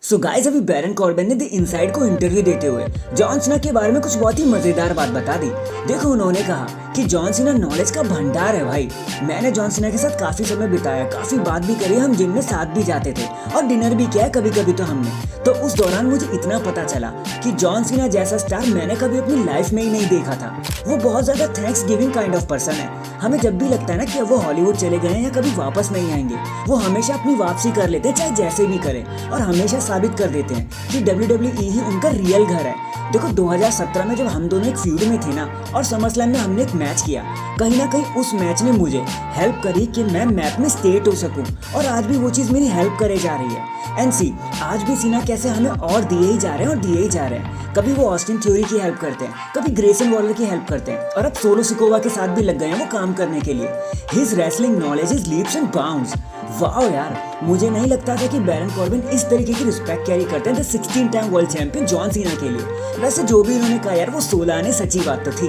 So guys अभी Baron Corbin ने the inside को इंटरव्यू देते हुए जॉन सीना के बारे में कुछ बहुत ही मजेदार बात बता दी। देखो उन्होंने कहा कि जॉन सीना नॉलेज का भंडार है भाई। मैंने जॉन सीना के साथ काफी समय बिताया, काफी बात भी करी, हम जिम में साथ भी जाते थे और डिनर भी किया कभी कभी तो हमने। तो उस दौरान मुझे इतना पता चला कि जॉन सीना जैसा स्टार मैंने कभी अपनी लाइफ में ही नहीं देखा था। वो बहुत ज्यादा thanks giving kind of person है। हमें जब भी लगता है ना कि अब वो हॉलीवुड चले गए हैं या कभी वापस नहीं आएंगे, वो हमेशा अपनी वापसी कर लेते हैं चाहे जैसे भी करें, और हमेशा साबित कर देते हैं कि WWE ही उनका रियल घर है। देखो 2017 में जब हम दोनों एक फ्यूड में थे ना और समरस्लैम में हमने एक मैच किया, कहीं ना कहीं उस मैच ने मुझे हेल्प करी कि मैं मैप में स्टेट हो सकूं, और आज भी वो चीज़ मेरी हेल्प करे जा रही है। एंड सी आज भी सीना कैसे हमें और दिए ही जा रहे हैं और दिए ही जा रहे हैं। कभी वो ऑस्टिन थ्योरी की हेल्प करते हैं, कभी ग्रेसन वॉलर की हेल्प करते हैं, और अब सोलो सिकोवा के साथ भी लग गए हैं वो काम करने के लिए। His wrestling knowledge is leaps and bounds. वाह यार, मुझे नहीं लगता था कि बैरन कॉर्बिन इस तरीके की रिस्पेक्ट कैरी करते हैं the 16 time world champion John Cena के लिए। वैसे जो भी उन्होंने कहा यार वो 16 आने सच्ची बात तो थी।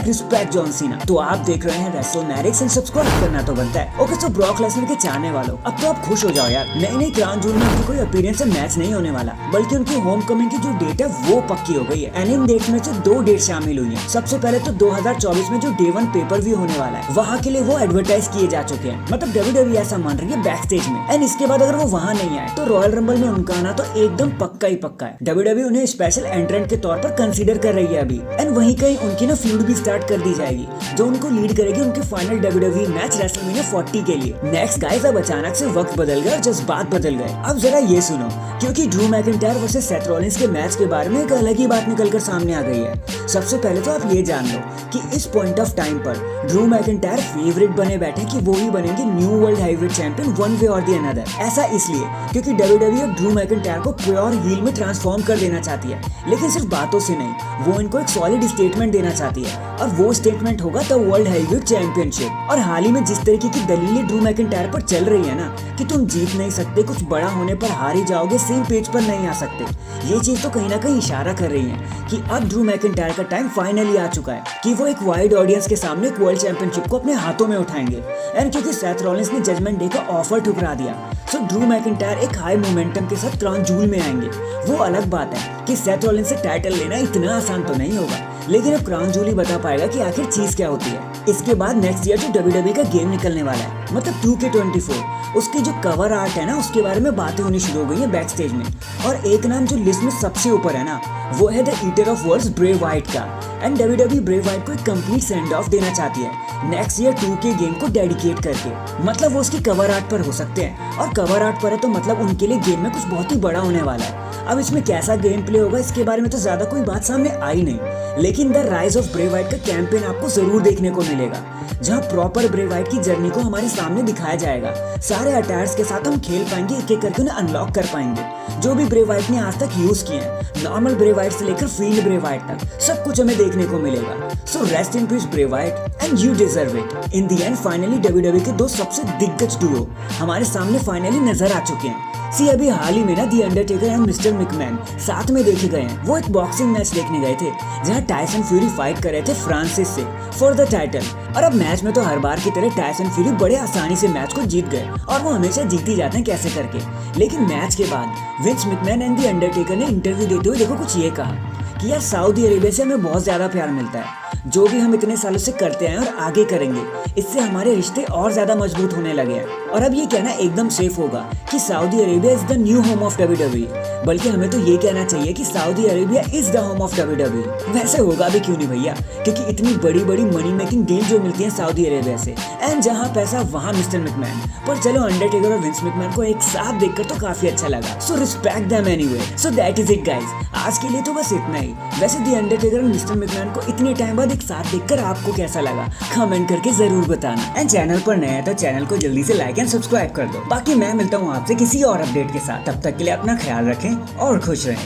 #Respect John Cena. तो आप देख रहे हैं रेसलमैनिक्स एंड सब्सक्राइब करना तो बनता है। ओके सो ब्रॉक लेसनर के चाहने वालों, अब तो आप खुश हो जाओ यार। नई क्राउन जूल में उनकी कोई अपीयरेंस से मैच नहीं होने वाला, बल्कि उनकी होम कमिंग की जो डेट है वो पक्की हो गई है। एंड इन डेट्स में से 2 डेट शामिल हुई है। सबसे पहले तो 2024 में जो डे 1 पेपर व्यू होने वाला है, वहाँ के लिए वो एडवर्टाइज किए जा चुके हैं। मतलब WWE ऐसा मान रही है बैक स्टेज में। एंड इसके बाद अगर वो वहाँ नहीं आए तो रॉयल रंबल में उनका आना तो एकदम पक्का ही पक्का है। WWE उन्हें स्पेशल एंट्रेंट के तौर पर कंसीडर कर रही है अभी। एंड वहीं कहीं उनकी ना फ्यूड भी स्टार्ट कर दी जाएगी जो उनको लीड करेगी उनके फाइनल WWE मैच रेसलमेनिया 40 के लिए। नेक्स्ट गाइस, अब अचानक से वक्त बदल गया और जज्बात बदल गए। अब जरा ये सुनो, क्योंकि Drew McIntyre versus Seth Rollins के मैच के बारे में एक अलग ही बात निकल कर सामने आ गई है। सबसे पहले तो आप ये जान लो कि इस पॉइंट ऑफ टाइम पर ड्रू मैकिंटायर फेवरेट बने बैठे कि वो ही बनेंगे new world heavyweight champion one way और द अनदर। ऐसा इसलिए क्योंकि WWE अब ड्रू मैकिंटायर को प्योर हील में ट्रांसफॉर्म कर देना चाहती है, लेकिन सिर्फ बातों से नहीं, वो इनको एक सॉलिड स्टेटमेंट देना चाहती है, और वो स्टेटमेंट होगा द वर्ल्ड हैवीवेट चैंपियनशिप। और हाल ही में जिस तरीके की दलीलें ड्रू मैकिंटायर पर चल रही है ना कि तुम जीत नहीं सकते, कुछ बड़ा होने पर हार ही जाओगे, सेम पेज पर नहीं आ सकते, ये चीज तो कहीं ना कहीं इशारा कर रही है कि अब ड्रू मैकिंटायर का टाइम फाइनली आ चुका है कि वो एक वाइड ऑडियंस के सामने एक वर्ल्ड चैंपियनशिप को अपने हाथों में उठाएंगे। एंड क्योंकि सेथ रॉलिंस ने जजमेंट डे का ऑफर ठुकरा दिया, सो ड्रू मैकिंटायर एक हाई मोमेंटम के साथ क्राउन जूल में आएंगे। वो अलग बात है कि सेथ रॉलिंस से टाइटल लेना इतना आसान तो नहीं होगा, लेकिन अब क्राउन जूल ही बता पाएगा कि आखिर चीज क्या होती है। इसके बाद नेक्स्ट ईयर जो WWE का गेम निकलने वाला है, मतलब 2K24, उसकी जो कवर आर्ट है ना उसके बारे में बातें होनी शुरू हो गई है बैक स्टेज में। और एक नाम जो लिस्ट में सबसे ऊपर है ना, वो है the eater of words Bray Wyatt का। एंड WWE ब्रे वाइट को एक कंप्लीट सेंड ऑफ देना चाहती है नेक्स्ट ईयर 2K गेम को डेडिकेट करके। मतलब वो उसकी कवर आर्ट पर हो सकते हैं, और कवर आर्ट पर है तो मतलब उनके लिए गेम में कुछ बहुत ही बड़ा होने वाला है। अब इसमें कैसा गेम प्ले होगा इसके बारे में तो ज्यादा कोई बात सामने आई नहीं, लेकिन the rise of Bray Wyatt का कैंपेन आपको जरूर देखने को मिलेगा, जहां प्रॉपर ब्रे वाइट की जर्नी को हमारे सामने दिखाया जाएगा। सारे अटायर्स के साथ हम खेल पाएंगे, एक एक करके उन्हें अनलॉक कर पाएंगे जो भी ब्रे वाइट ने आज तक यूज किए हैं, नॉर्मल ब्रे वाइट से लेकर फील्ड ब्रे वाइट तक सब कुछ हमें देखने को मिलेगा। So rest in peace Bray Wyatt and you deserve it. In the end finally WWE के 2 सबसे दिग्गज डुओ हमारे सामने फाइनली नजर आ चुके हैं। सी अभी हाल ही में ना दी अंडरटेकर एंड मिस्टर मिकमैन साथ में देखे गए हैं। वो एक बॉक्सिंग मैच देखने गए थे जहां टायसन फ्यूरी फाइट कर रहे थे फ्रांसिस से फॉर द टाइटल, और अब मैच में तो हर बार की तरह टायसन फ्यूरी बड़े आसानी से मैच को जीत गए, और वो हमेशा जीत ही जाते हैं कैसे करके। लेकिन मैच के बाद विंस मिकमैन एंड दी अंडरटेकर ने इंटरव्यू देते हुए देखो कुछ ये कहा कि यार सऊदी अरेबिया से हमें बहुत ज्यादा प्यार मिलता है, जो भी हम इतने सालों से करते हैं और आगे करेंगे, इससे हमारे रिश्ते और ज्यादा मजबूत होने लगे हैं। और अब ये कहना एकदम सेफ होगा कि Saudi Arabia is the new home of WWE, बल्कि हमें तो ये कहना चाहिए कि Saudi Arabia is the home of WWE। वैसे होगा भी क्यों नहीं भैया, क्योंकि इतनी बड़ी बड़ी मनी मेकिंग डील जो मिलती है सऊदी अरेबिया से, एंड जहाँ पैसा वहाँ मिस्टर मिकमैन। पर चलो अंडरटेकर और विंस मिकमैन को एक साथ देखकर तो काफी अच्छा लगा, so respect them anyway. So that is it guys, आज के लिए तो बस इतना ही। वैसे दी अंडरटेकर और मिस्टर मिकमैन को इतने टाइम बाद एक साथ देखकर आपको कैसा लगा कमेंट करके जरूर बताना। एंड चैनल पर नया है तो चैनल को जल्दी से लाइक एंड सब्सक्राइब कर दो। बाकी मैं मिलता हूँ आपसे किसी और अपडेट के साथ, तब तक के लिए अपना ख्याल रखें और खुश रहें।